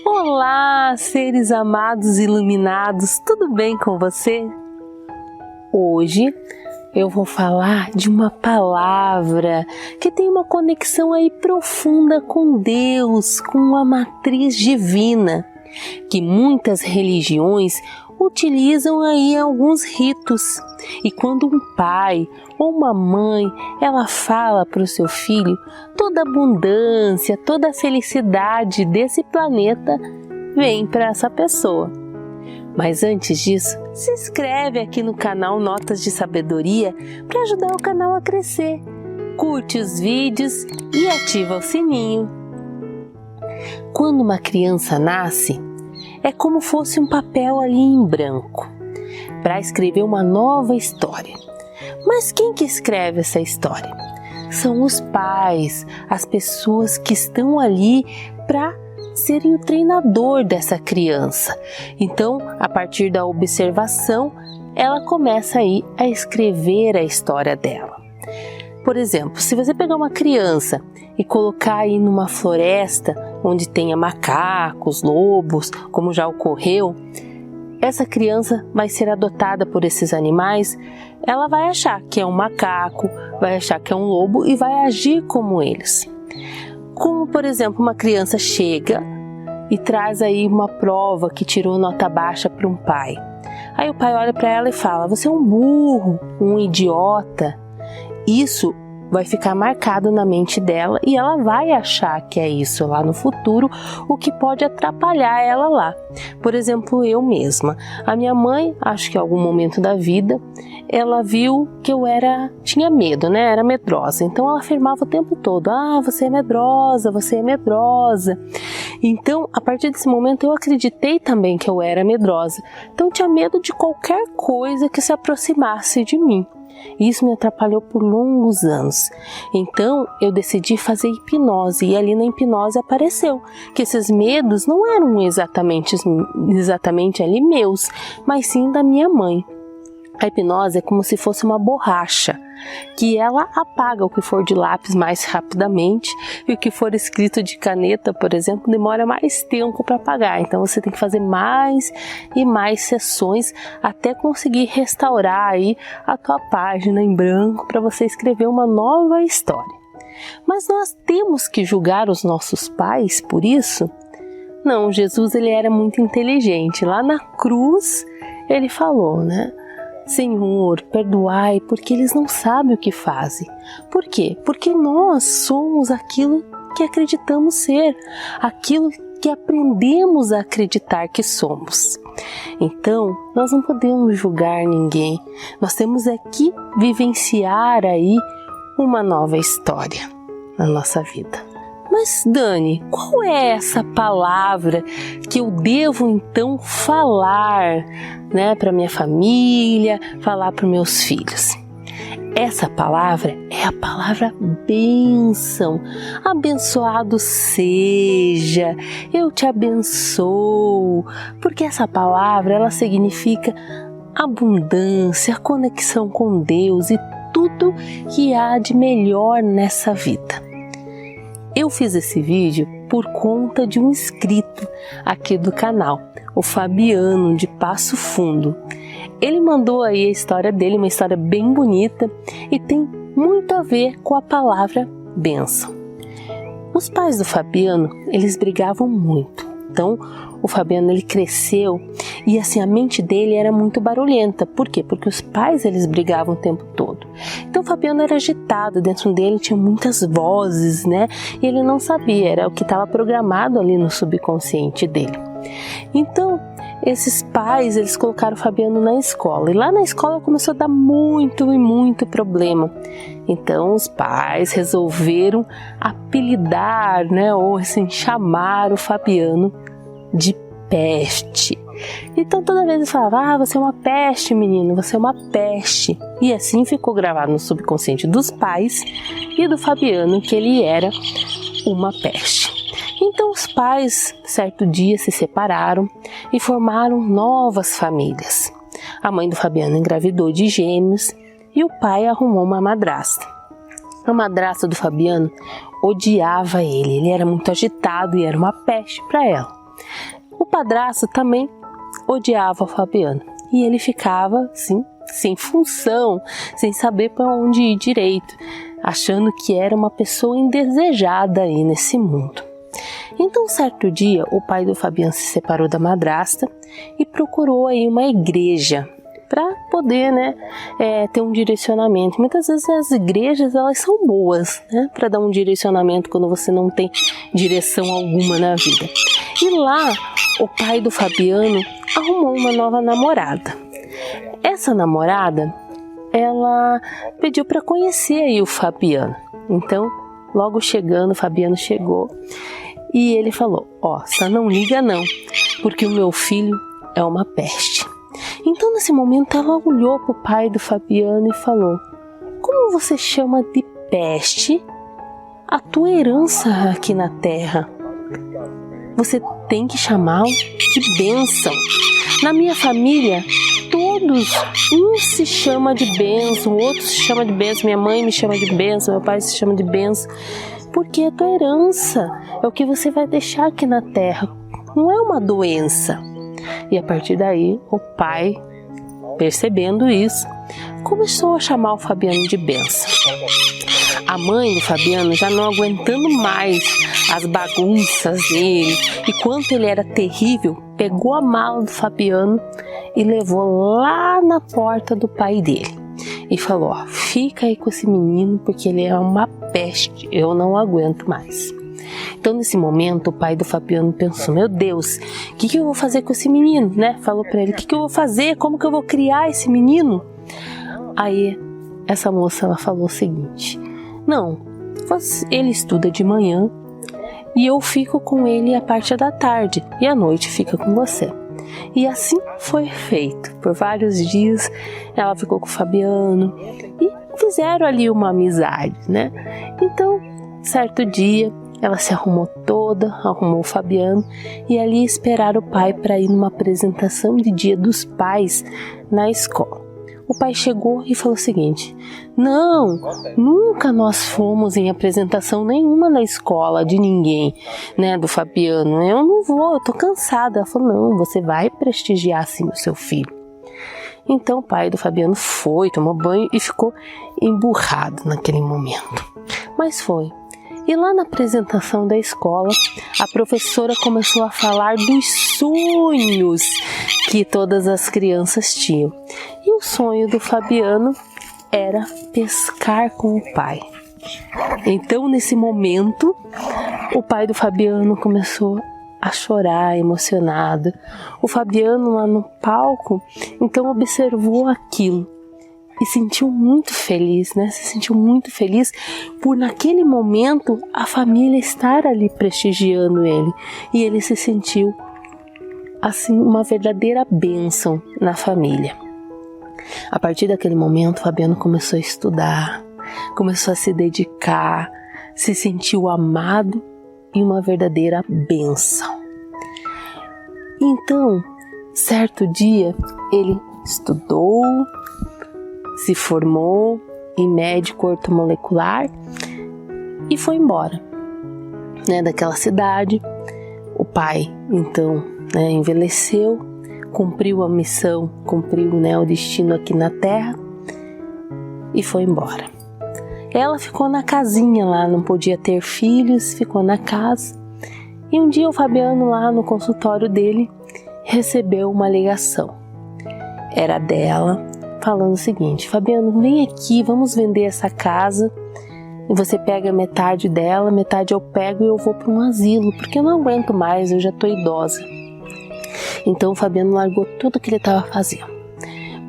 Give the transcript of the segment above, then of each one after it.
Olá, seres amados e iluminados, tudo bem com você? Hoje eu vou falar de uma palavra que tem uma conexão aí profunda com Deus, com a matriz divina, que muitas religiões utilizam aí em alguns ritos. E quando um pai ou uma mãe, ela fala para o seu filho, toda a abundância, toda a felicidade desse planeta vem para essa pessoa. Mas antes disso, se inscreve aqui no canal Notas de Sabedoria para ajudar o canal a crescer. Curte os vídeos e ativa o sininho. Quando uma criança nasce, é como fosse um papel ali em branco para escrever uma nova história. Mas quem que escreve essa história? São os pais, as pessoas que estão ali para serem o treinador dessa criança. Então, a partir da observação, ela começa aí a escrever a história dela. Por exemplo, se você pegar uma criança e colocar aí numa floresta onde tenha macacos, lobos, como já ocorreu, essa criança vai ser adotada por esses animais, ela vai achar que é um macaco, vai achar que é um lobo e vai agir como eles. Como, por exemplo, uma criança chega e traz aí uma prova que tirou nota baixa para um pai. Aí o pai olha para ela e fala, você é um burro, um idiota. Isso vai ficar marcado na mente dela e ela vai achar que é isso lá no futuro, o que pode atrapalhar ela lá. Por exemplo, eu mesma. A minha mãe, acho que em algum momento da vida, ela viu que eu tinha medo, né? Era medrosa. Então ela afirmava o tempo todo, você é medrosa, você é medrosa. Então, a partir desse momento, eu acreditei também que eu era medrosa. Então, eu tinha medo de qualquer coisa que se aproximasse de mim. Isso me atrapalhou por longos anos. Então eu decidi fazer hipnose e ali na hipnose apareceu que esses medos não eram exatamente ali meus, mas sim da minha mãe. A hipnose é como se fosse uma borracha, que ela apaga o que for de lápis mais rapidamente e o que for escrito de caneta, por exemplo, demora mais tempo para apagar. Então você tem que fazer mais e mais sessões até conseguir restaurar aí a tua página em branco para você escrever uma nova história. Mas nós temos que julgar os nossos pais por isso? Não, Jesus ele era muito inteligente. Lá na cruz ele falou, né? Senhor, perdoai, porque eles não sabem o que fazem. Por quê? Porque nós somos aquilo que acreditamos ser, aquilo que aprendemos a acreditar que somos. Então, nós não podemos julgar ninguém. Nós temos que vivenciar aí uma nova história na nossa vida. Mas Dani, qual é essa palavra que eu devo então falar, né, para minha família, falar para os meus filhos? Essa palavra é a palavra bênção. Abençoado seja, eu te abençoo, porque essa palavra ela significa abundância, conexão com Deus e tudo que há de melhor nessa vida. Eu fiz esse vídeo por conta de um inscrito aqui do canal, o Fabiano de Passo Fundo. Ele mandou aí a história dele, uma história bem bonita e tem muito a ver com a palavra bênção. Os pais do Fabiano, eles brigavam muito. Então, o Fabiano ele cresceu e assim a mente dele era muito barulhenta. Por quê? Porque os pais eles brigavam o tempo todo. Então o Fabiano era agitado, dentro dele tinha muitas vozes, né? E ele não sabia, era o que estava programado ali no subconsciente dele. Então, esses pais, eles colocaram o Fabiano na escola. E lá na escola começou a dar muito problema. Então, os pais resolveram apelidar, né? Ou assim, chamar o Fabiano de peste. Então, toda vez eles falavam, você é uma peste, menino, você é uma peste. E assim ficou gravado no subconsciente dos pais e do Fabiano que ele era uma peste. Então os pais, certo dia, se separaram e formaram novas famílias. A mãe do Fabiano engravidou de gêmeos e o pai arrumou uma madrasta. A madrasta do Fabiano odiava ele era muito agitado e era uma peste para ela. O padrasto também odiava o Fabiano e ele ficava assim, sem função, sem saber para onde ir direito, achando que era uma pessoa indesejada aí nesse mundo. Então, certo dia, o pai do Fabiano se separou da madrasta e procurou aí uma igreja para poder, ter um direcionamento. Muitas vezes as igrejas, elas são boas, para dar um direcionamento quando você não tem direção alguma na vida. E lá, o pai do Fabiano arrumou uma nova namorada. Essa namorada, ela pediu para conhecer aí o Fabiano. Então, logo chegando, o Fabiano chegou e ele falou: só não liga não, porque o meu filho é uma peste. Então, nesse momento, ela olhou para o pai do Fabiano e falou: como você chama de peste a tua herança aqui na terra? Você tem que chamá-lo de bênção. Na minha família, todos, um se chama de bênção, o outro se chama de bênção, minha mãe me chama de bênção, meu pai se chama de bênção, porque é tua herança, é o que você vai deixar aqui na terra, não é uma doença. E a partir daí, o pai, percebendo isso, começou a chamar o Fabiano de bênção. A mãe do Fabiano, já não aguentando mais as bagunças dele e quanto ele era terrível, pegou a mala do Fabiano e levou lá na porta do pai dele e falou: fica aí com esse menino porque ele é uma peste, eu não aguento mais. Então, nesse momento, o pai do Fabiano pensou: meu Deus, o que eu vou fazer com esse menino, Falou para ele: o que eu vou fazer, como que eu vou criar esse menino? Aí, essa moça, ela falou o seguinte: não, ele estuda de manhã e eu fico com ele a parte da tarde e à noite fica com você. E assim foi feito. Por vários dias ela ficou com o Fabiano e fizeram ali uma amizade, Então, certo dia, ela se arrumou toda, arrumou o Fabiano e ali esperaram o pai para ir numa apresentação de Dia dos Pais na escola. O pai chegou e falou o seguinte: não, nunca nós fomos em apresentação nenhuma na escola de ninguém, do Fabiano. Eu não vou, eu tô cansada. Ela falou: não, você vai prestigiar sim o seu filho. Então o pai do Fabiano foi, tomou banho e ficou emburrado naquele momento. Mas foi. E lá na apresentação da escola, a professora começou a falar dos sonhos que todas as crianças tinham. E o sonho do Fabiano era pescar com o pai. Então, nesse momento, o pai do Fabiano começou a chorar, emocionado. O Fabiano lá no palco, então observou aquilo e sentiu muito feliz, Se sentiu muito feliz por naquele momento a família estar ali prestigiando ele. E ele se sentiu assim uma verdadeira bênção na família. A partir daquele momento, Fabiano começou a estudar, começou a se dedicar, se sentiu amado e uma verdadeira bênção. Então, certo dia, ele estudou, se formou em médico ortomolecular e foi embora, daquela cidade. O pai, então, envelheceu, cumpriu a missão, cumpriu o destino aqui na Terra e foi embora. Ela ficou na casinha lá, não podia ter filhos, ficou na casa. E um dia o Fabiano lá no consultório dele recebeu uma ligação. Era dela, falando o seguinte: Fabiano, vem aqui, vamos vender essa casa e você pega metade dela, metade eu pego e eu vou para um asilo, porque eu não aguento mais, eu já estou idosa. Então o Fabiano largou tudo que ele estava fazendo,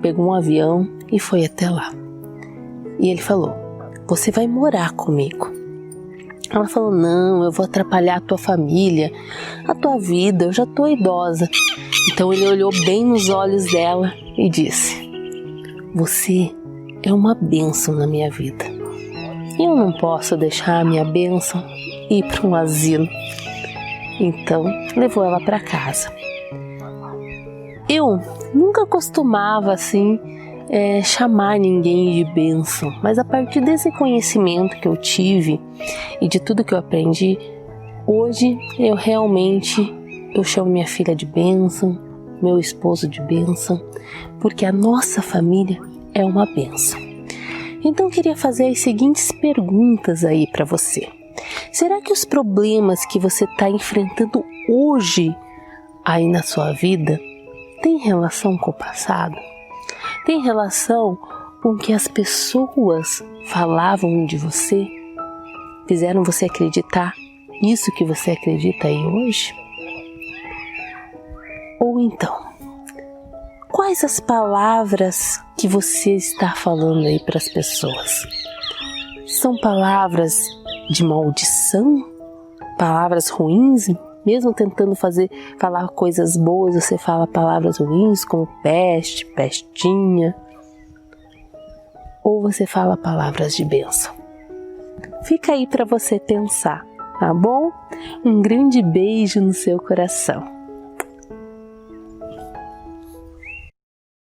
pegou um avião e foi até lá. E ele falou: você vai morar comigo. Ela falou: não, eu vou atrapalhar a tua família, a tua vida, eu já estou idosa. Então ele olhou bem nos olhos dela e disse: você é uma bênção na minha vida. Eu não posso deixar a minha bênção ir para um asilo. Então levou ela para casa. Eu nunca costumava assim chamar ninguém de bênção, mas a partir desse conhecimento que eu tive e de tudo que eu aprendi, hoje eu chamo minha filha de bênção, meu esposo de bênção, porque a nossa família é uma bênção. Então eu queria fazer as seguintes perguntas aí para você. Será que os problemas que você está enfrentando hoje aí na sua vida tem relação com o passado? Tem relação com o que as pessoas falavam de você? Fizeram você acreditar nisso que você acredita aí hoje? Ou então, quais as palavras que você está falando aí para as pessoas? São palavras de maldição? Palavras ruins? Mesmo tentando falar coisas boas, você fala palavras ruins como peste, pestinha? Ou você fala palavras de bênção? Fica aí para você pensar, tá bom? Um grande beijo no seu coração.